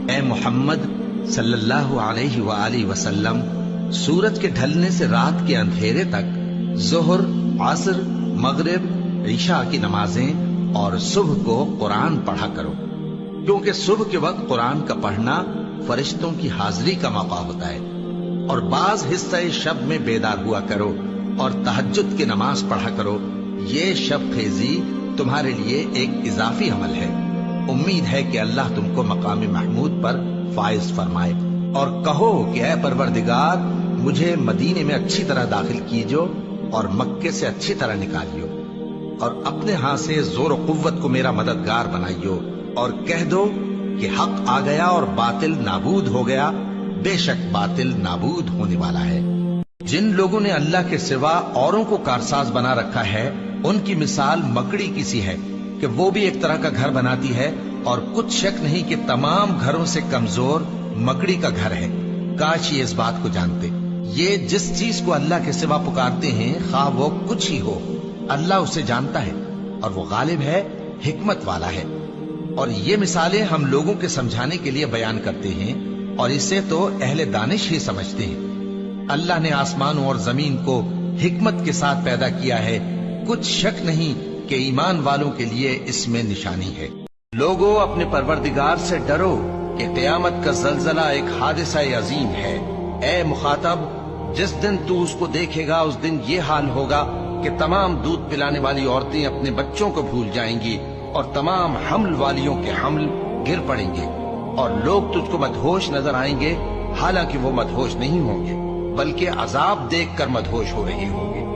اے محمد صلی اللہ علیہ وآلہ وسلم، سورج کے ڈھلنے سے رات کے اندھیرے تک ظہر، عصر، مغرب، عشاء کی نمازیں اور صبح کو قرآن پڑھا کرو، کیونکہ صبح کے وقت قرآن کا پڑھنا فرشتوں کی حاضری کا موقع ہوتا ہے۔ اور بعض حصہ شب میں بیدار ہوا کرو اور تہجد کی نماز پڑھا کرو، یہ شب خیزی تمہارے لیے ایک اضافی عمل ہے۔ امید ہے کہ اللہ تم کو مقام محمود پر فائز فرمائے۔ اور کہو کہ اے پروردگار، مجھے مدینے میں اچھی طرح داخل کیجو اور مکے سے اچھی طرح نکالیو، اور اپنے ہاں سے زور و قوت کو میرا مددگار بنائیو، اور کہہ دو کہ حق آ گیا اور باطل نابود ہو گیا، بے شک باطل نابود ہونے والا ہے۔ جن لوگوں نے اللہ کے سوا اوروں کو کارساز بنا رکھا ہے، ان کی مثال مکڑی کی سی ہے کہ وہ بھی ایک طرح کا گھر بناتی ہے، اور کچھ شک نہیں کہ تمام گھروں سے کمزور مکڑی کا گھر ہے۔ کاش یہ اس بات کو جانتے۔ یہ جس چیز کو اللہ کے سوا پکارتے ہیں، خواہ وہ کچھ ہی ہو، اللہ اسے جانتا ہے، اور وہ غالب ہے، حکمت والا ہے۔ اور یہ مثالیں ہم لوگوں کے سمجھانے کے لیے بیان کرتے ہیں، اور اسے تو اہل دانش ہی سمجھتے ہیں۔ اللہ نے آسمانوں اور زمین کو حکمت کے ساتھ پیدا کیا ہے، کچھ شک نہیں کہ ایمان والوں کے لیے اس میں نشانی ہے۔ لوگوں، اپنے پروردگار سے ڈرو کہ قیامت کا زلزلہ ایک حادثہ عظیم ہے۔ اے مخاطب، جس دن تو اس کو دیکھے گا، اس دن یہ حال ہوگا کہ تمام دودھ پلانے والی عورتیں اپنے بچوں کو بھول جائیں گی، اور تمام حمل والیوں کے حمل گر پڑیں گے، اور لوگ تجھ کو مدہوش نظر آئیں گے، حالانکہ وہ مدہوش نہیں ہوں گے، بلکہ عذاب دیکھ کر مدہوش ہو رہے ہوں گے۔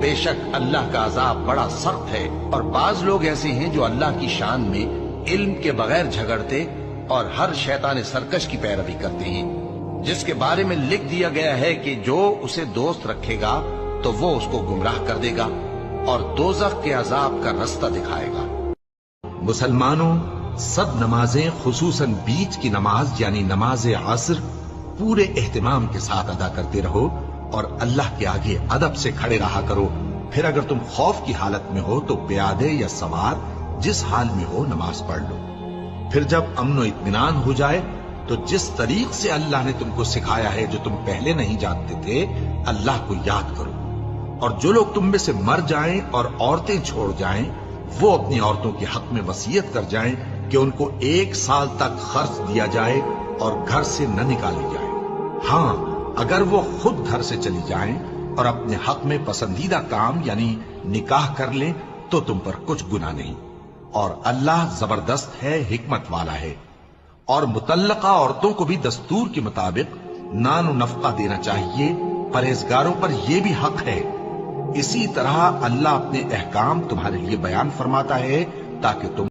بے شک اللہ کا عذاب بڑا سخت ہے۔ اور بعض لوگ ایسے ہیں جو اللہ کی شان میں علم کے بغیر جھگڑتے اور ہر شیطان سرکش کی پیروی کرتے ہیں، جس کے بارے میں لکھ دیا گیا ہے کہ جو اسے دوست رکھے گا تو وہ اس کو گمراہ کر دے گا اور دوزخ کے عذاب کا رستہ دکھائے گا۔ مسلمانوں، سب نمازیں خصوصاً بیچ کی نماز یعنی نماز عصر پورے اہتمام کے ساتھ ادا کرتے رہو، اور اللہ کے آگے ادب سے کھڑے رہا کرو۔ پھر اگر تم خوف کی حالت میں ہو تو پیادے یا سوار جس حال میں ہو نماز پڑھ لو۔ پھر جب امن و اطمینان ہو جائے تو جس طریق سے اللہ نے تم کو سکھایا ہے جو تم پہلے نہیں جانتے تھے، اللہ کو یاد کرو۔ اور جو لوگ تم میں سے مر جائیں اور عورتیں چھوڑ جائیں، وہ اپنی عورتوں کے حق میں وصیت کر جائیں کہ ان کو 1 سال تک خرچ دیا جائے اور گھر سے نہ نکالی جائے۔ ہاں، اگر وہ خود گھر سے چلی جائیں اور اپنے حق میں پسندیدہ کام یعنی نکاح کر لیں تو تم پر کچھ گناہ نہیں، اور اللہ زبردست ہے، حکمت والا ہے۔ اور مطلقہ عورتوں کو بھی دستور کے مطابق نان و نفقہ دینا چاہیے، پرہیزگاروں پر یہ بھی حق ہے۔ اسی طرح اللہ اپنے احکام تمہارے لیے بیان فرماتا ہے تاکہ تم